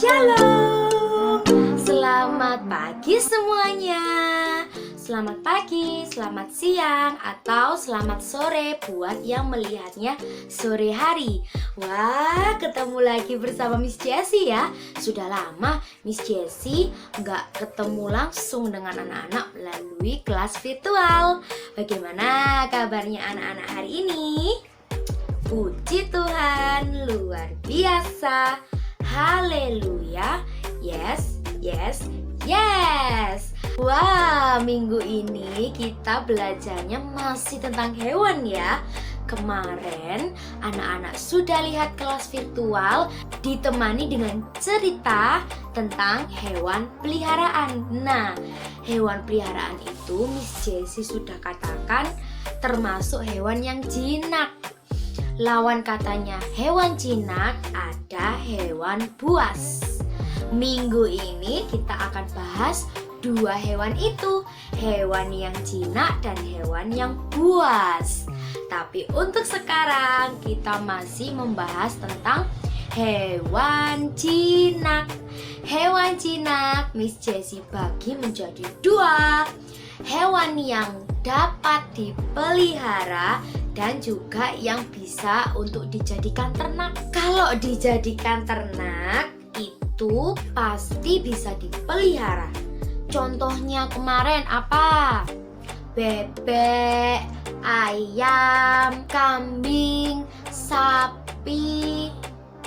Shalom, selamat pagi semuanya. Selamat pagi, selamat siang, atau selamat sore buat yang melihatnya sore hari. Wah, ketemu lagi bersama Miss Jessie ya. Sudah lama Miss Jessie nggak ketemu langsung dengan anak-anak melalui kelas virtual. Bagaimana kabarnya anak-anak hari ini? Puji Tuhan, luar biasa. Haleluya. Yes, yes, yes. Wah, minggu ini kita belajarnya masih tentang hewan ya. Kemarin anak-anak sudah lihat kelas virtual ditemani dengan cerita tentang hewan peliharaan. Nah, hewan peliharaan itu Miss Jessie sudah katakan termasuk hewan yang jinak. Lawan katanya hewan jinak ada hewan buas. Minggu ini kita akan bahas dua hewan itu, hewan yang jinak dan hewan yang buas. Tapi untuk sekarang kita masih membahas tentang hewan jinak. Hewan jinak Miss Jessie bagi menjadi dua. Hewan yang dapat dipelihara dan juga yang bisa untuk dijadikan ternak. Kalau dijadikan ternak itu pasti bisa dipelihara. Contohnya kemarin apa? Bebek, ayam, kambing, sapi,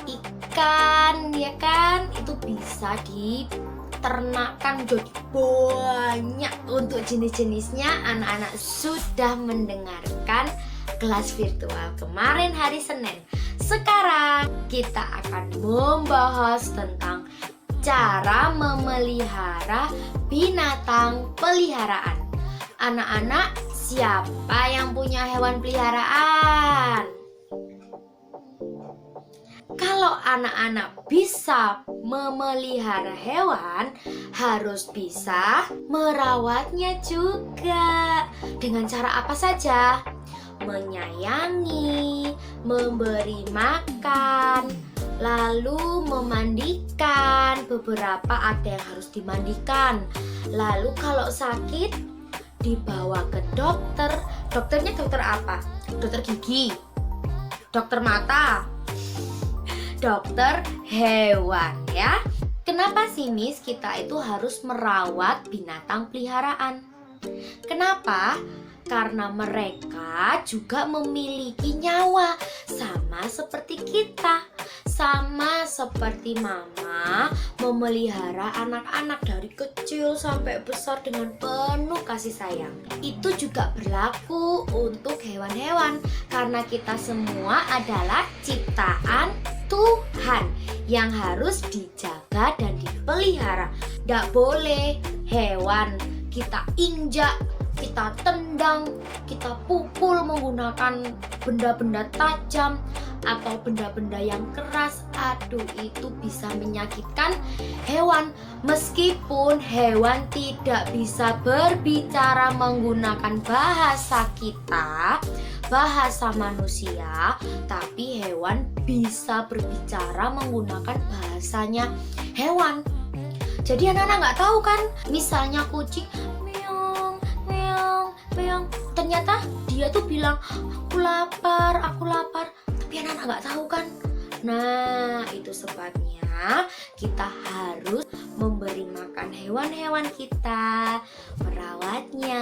ikan, ya kan? Itu bisa diternakkan jadi banyak. Untuk jenis-jenisnya anak-anak sudah mendengarkan kelas virtual kemarin hari Senin. Sekarang kita akan membahas tentang cara memelihara binatang peliharaan. Anak-anak, siapa yang punya hewan peliharaan? Kalau anak-anak bisa memelihara hewan, harus bisa merawatnya juga. Dengan cara apa saja? Menyayangi, memberi makan, lalu memandikan. Beberapa ada yang harus dimandikan. Lalu kalau sakit dibawa ke dokter. Dokternya dokter apa? Dokter gigi, dokter mata, dokter hewan ya. Kenapa sih Miss kita itu harus merawat binatang peliharaan? Kenapa? Karena mereka juga memiliki nyawa, sama seperti kita. Sama seperti mama memelihara anak-anak dari kecil sampai besar dengan penuh kasih sayang. Itu juga berlaku untuk hewan-hewan, karena kita semua adalah ciptaan Tuhan yang harus dijaga dan dipelihara. Tidak boleh hewan kita injak, kita tendang, kita pukul menggunakan benda-benda tajam atau benda-benda yang keras. Aduh, itu bisa menyakitkan hewan. Meskipun hewan tidak bisa berbicara menggunakan bahasa kita, bahasa manusia, tapi hewan bisa berbicara menggunakan bahasanya hewan. Jadi anak-anak nggak tahu kan, misalnya kucing meong, ternyata dia tuh bilang aku lapar, tapi anak-anak nggak tahu kan. Nah, itu sebabnya kita harus memberi makan hewan-hewan kita, merawatnya,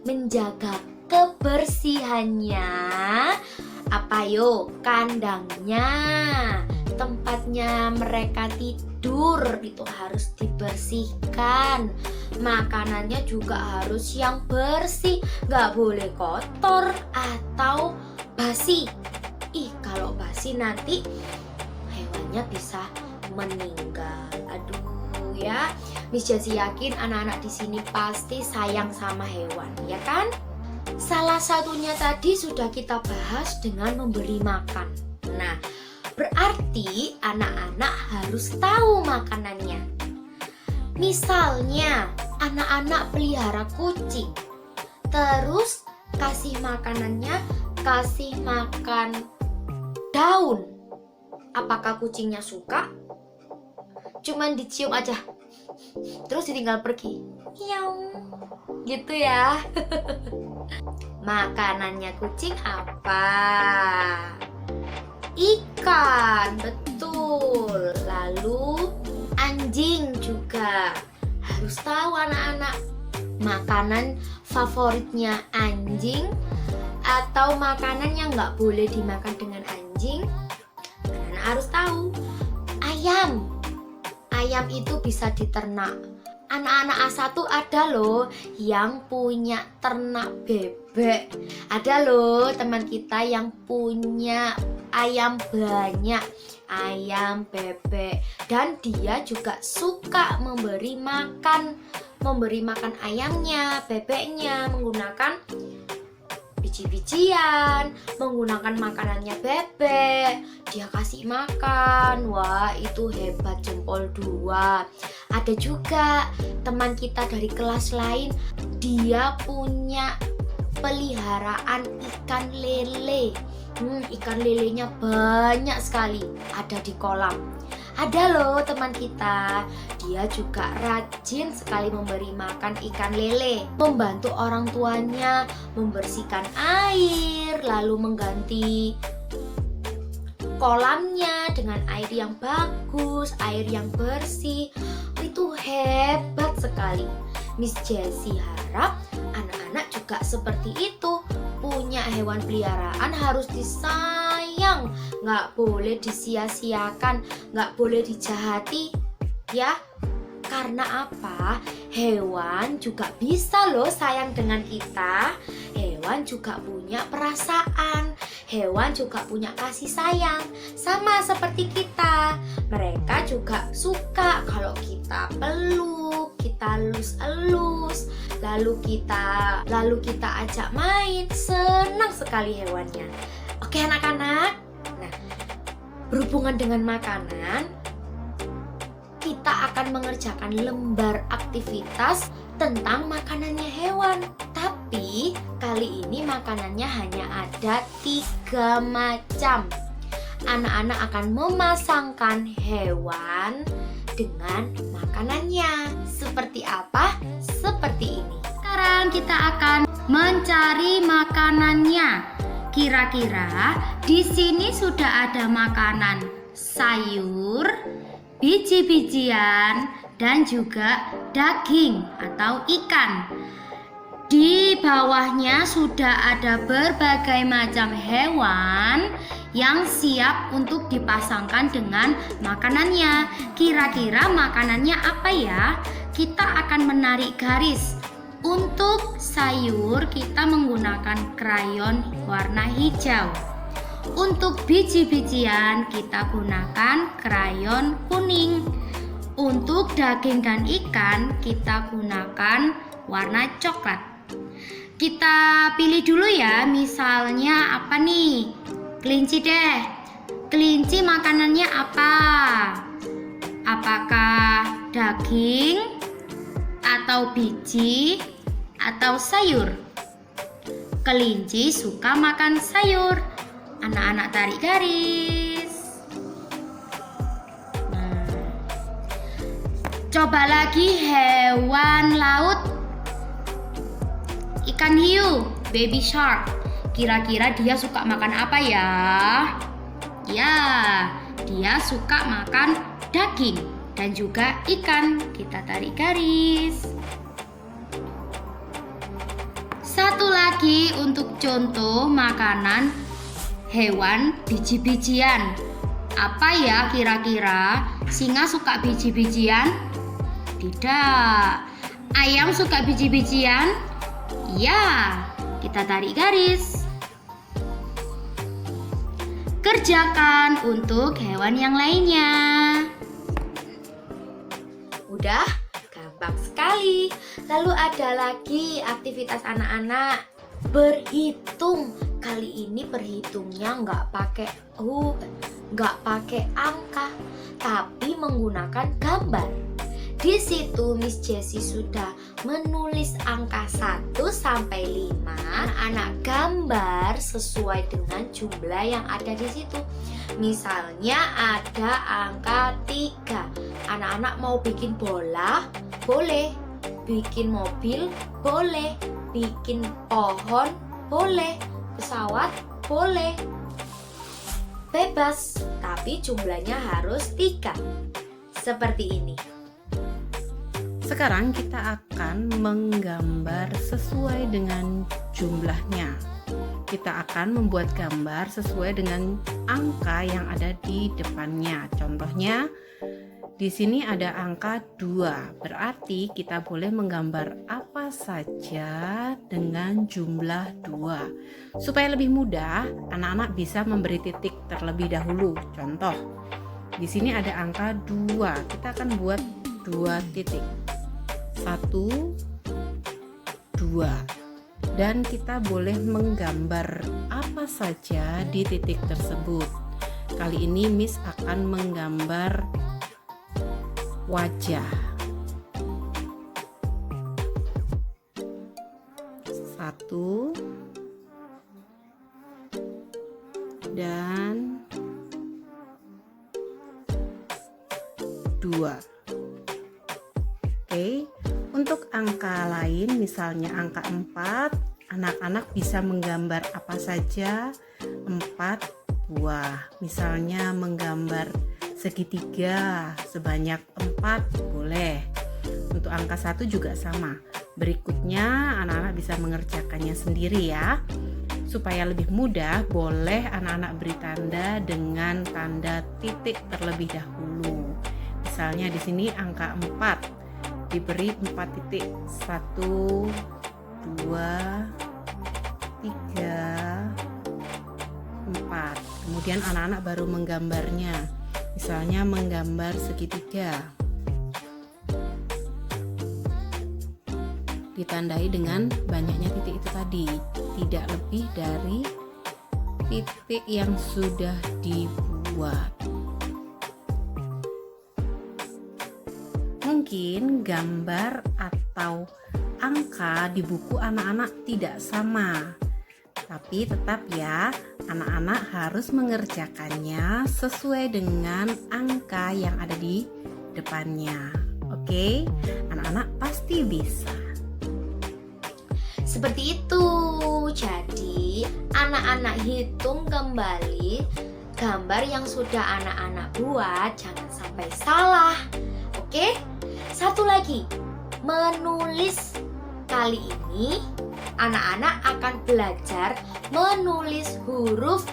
menjaga kebersihannya. Apa yo? Kandangnya, tempatnya mereka tidur itu harus dibersihkan. Makanannya juga harus yang bersih, gak boleh kotor atau basi. Kalau basi nanti hewannya bisa meninggal. Aduh ya, Miss Jessie yakin anak-anak di sini pasti sayang sama hewan, ya kan? Salah satunya tadi sudah kita bahas dengan memberi makan. Nah, berarti anak-anak harus tahu makanannya. Misalnya anak-anak pelihara kucing, terus kasih makanannya, kasih makan daun. Apakah kucingnya suka? cuman dicium aja, terus ditinggal pergi. Miau. Gitu ya. Makanannya kucing apa? Ikan, betul. Lalu anjing juga. Harus tahu anak-anak, makanan favoritnya anjing atau makanan yang nggak boleh dimakan dengan anjing. Anak harus tahu. Ayam. Ayam itu bisa diternak. Anak-anak A1 ada loh yang punya ternak bebek. Ada loh teman kita yang punya ayam banyak, ayam bebek. Dan dia juga suka memberi makan ayamnya, bebeknya menggunakan biji-bijian, menggunakan makanannya bebek. Dia kasih makan. Wah, itu hebat, jempol 2. Ada juga teman kita dari kelas lain, dia punya peliharaan ikan lele. Ikan lelenya banyak sekali ada di kolam. Ada loh teman kita, dia juga rajin sekali memberi makan ikan lele, membantu orang tuanya membersihkan air, lalu mengganti kolamnya dengan air yang bagus, air yang bersih. Itu hebat sekali. Miss Jessie harap anak-anak juga seperti itu. Punya hewan peliharaan harus disayang, nggak boleh disia-siakan, nggak boleh dijahati, ya. Karena apa? Hewan juga bisa loh sayang dengan kita. Hewan juga punya perasaan. Hewan juga punya kasih sayang. Sama seperti kita. Mereka juga suka kalau kita peluk, kita elus-elus, lalu kita ajak main. Senang sekali hewannya. Oke anak-anak. Nah, berhubungan dengan makanan, kita akan mengerjakan lembar aktivitas tentang makanannya hewan. Tapi kali ini makanannya hanya ada 3 macam. Anak-anak akan memasangkan hewan dengan makanannya. Seperti apa? Seperti ini. Sekarang kita akan mencari makanannya. Kira-kira di sini sudah ada makanan sayur, biji-bijian, dan juga daging atau ikan. Di bawahnya sudah ada berbagai macam hewan yang siap untuk dipasangkan dengan makanannya. Kira-kira makanannya apa ya? Kita akan menarik garis. Untuk sayur kita menggunakan krayon warna hijau. Untuk biji-bijian kita gunakan krayon kuning. Untuk daging dan ikan kita gunakan warna coklat. Kita pilih dulu ya, misalnya apa nih? Kelinci deh. Kelinci makanannya apa? Apakah daging atau biji atau sayur? Kelinci suka makan sayur. Anak-anak tarik garis. Coba lagi hewan laut. Ikan hiu, baby shark. Kira-kira dia suka makan apa ya? Ya, dia suka makan daging dan juga ikan. Kita tarik garis. Satu lagi untuk contoh makanan hewan biji-bijian. Apa ya kira-kira? Singa suka biji-bijian? Tidak. Ayam suka biji-bijian? Ya. Kita tarik garis. Kerjakan untuk hewan yang lainnya. Udah? Gampang sekali. Lalu ada lagi aktivitas anak-anak berhitung. Kali ini berhitungnya nggak pakai angka, tapi menggunakan gambar. Di situ Miss Jessie sudah menulis angka 1 sampai 5. Anak gambar sesuai dengan jumlah yang ada di situ. Misalnya ada angka 3. anak-anak mau bikin bola, boleh. Bikin mobil, boleh. Bikin pohon, boleh. Pesawat, boleh. Bebas, tapi jumlahnya harus 3. Seperti ini. Sekarang kita akan menggambar sesuai dengan jumlahnya. Kita akan membuat gambar sesuai dengan angka yang ada di depannya. Contohnya, di sini ada angka 2. Berarti kita boleh menggambar apa saja dengan jumlah 2. Supaya lebih mudah, anak-anak bisa memberi titik terlebih dahulu. Contoh, di sini ada angka 2. Kita akan buat 2 titik. 1, 2. Dan kita boleh menggambar apa saja di titik tersebut. Kali ini Miss akan menggambar wajah. 1 dan 2. Oke, untuk angka lain misalnya angka 4, anak-anak bisa menggambar apa saja 4 buah. Misalnya menggambar segitiga sebanyak 4 boleh. Untuk angka 1 juga sama. Berikutnya anak-anak bisa mengerjakannya sendiri ya. Supaya lebih mudah, boleh anak-anak beri tanda dengan tanda titik terlebih dahulu. Misalnya di sini angka 4 diberi 4 titik. 1, 2, 3, 4. Kemudian anak-anak baru menggambarnya. Misalnya menggambar segitiga. Ditandai dengan banyaknya titik itu tadi, tidak lebih dari titik yang sudah dibuat. Mungkin gambar atau angka di buku anak-anak tidak sama, tapi tetap ya, anak-anak harus mengerjakannya sesuai dengan angka yang ada di depannya. Oke, anak-anak pasti bisa. Seperti itu. Jadi, anak-anak hitung kembali gambar yang sudah anak-anak buat, jangan sampai salah. Oke? Satu lagi, menulis. Kali ini anak-anak akan belajar menulis huruf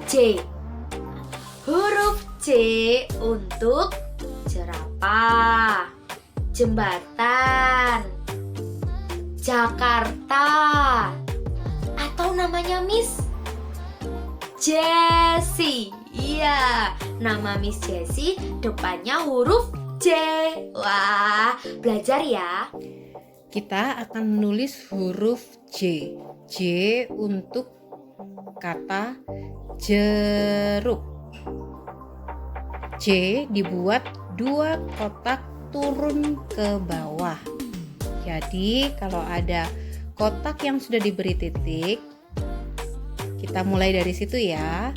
J. Huruf J untuk jerapah, jembatan, Jakarta, atau namanya Miss Jessie. Iya, nama Miss Jessie depannya huruf J. Wah, belajar ya. Kita akan menulis huruf J. J untuk kata jeruk. J dibuat 2 kotak turun ke bawah. Jadi kalau ada kotak yang sudah diberi titik, kita mulai dari situ ya.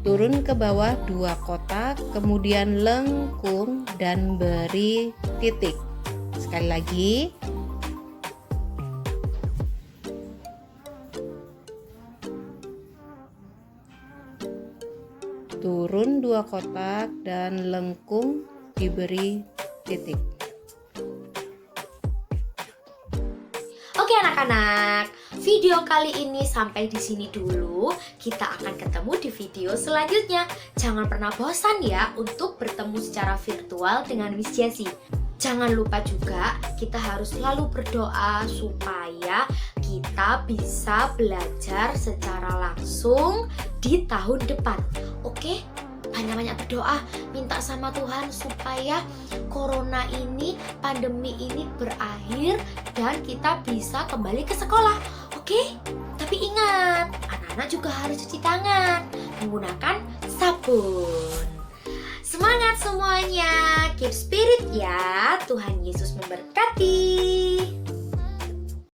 Turun ke bawah 2 kotak, kemudian lengkung dan beri titik. Sekali lagi. Turun 2 kotak dan lengkung diberi titik. Oke anak-anak, video kali ini sampai di sini dulu. Kita akan ketemu di video selanjutnya. Jangan pernah bosan ya untuk bertemu secara virtual dengan Miss Jessie. Jangan lupa juga kita harus selalu berdoa supaya kita bisa belajar secara langsung di tahun depan. Oke? Banyak-banyak berdoa, minta sama Tuhan supaya corona ini, pandemi ini berakhir dan kita bisa kembali ke sekolah. Oke? Tapi ingat, anak-anak juga harus cuci tangan menggunakan sabun. Semangat semuanya, keep spirit ya. Tuhan Yesus memberkati.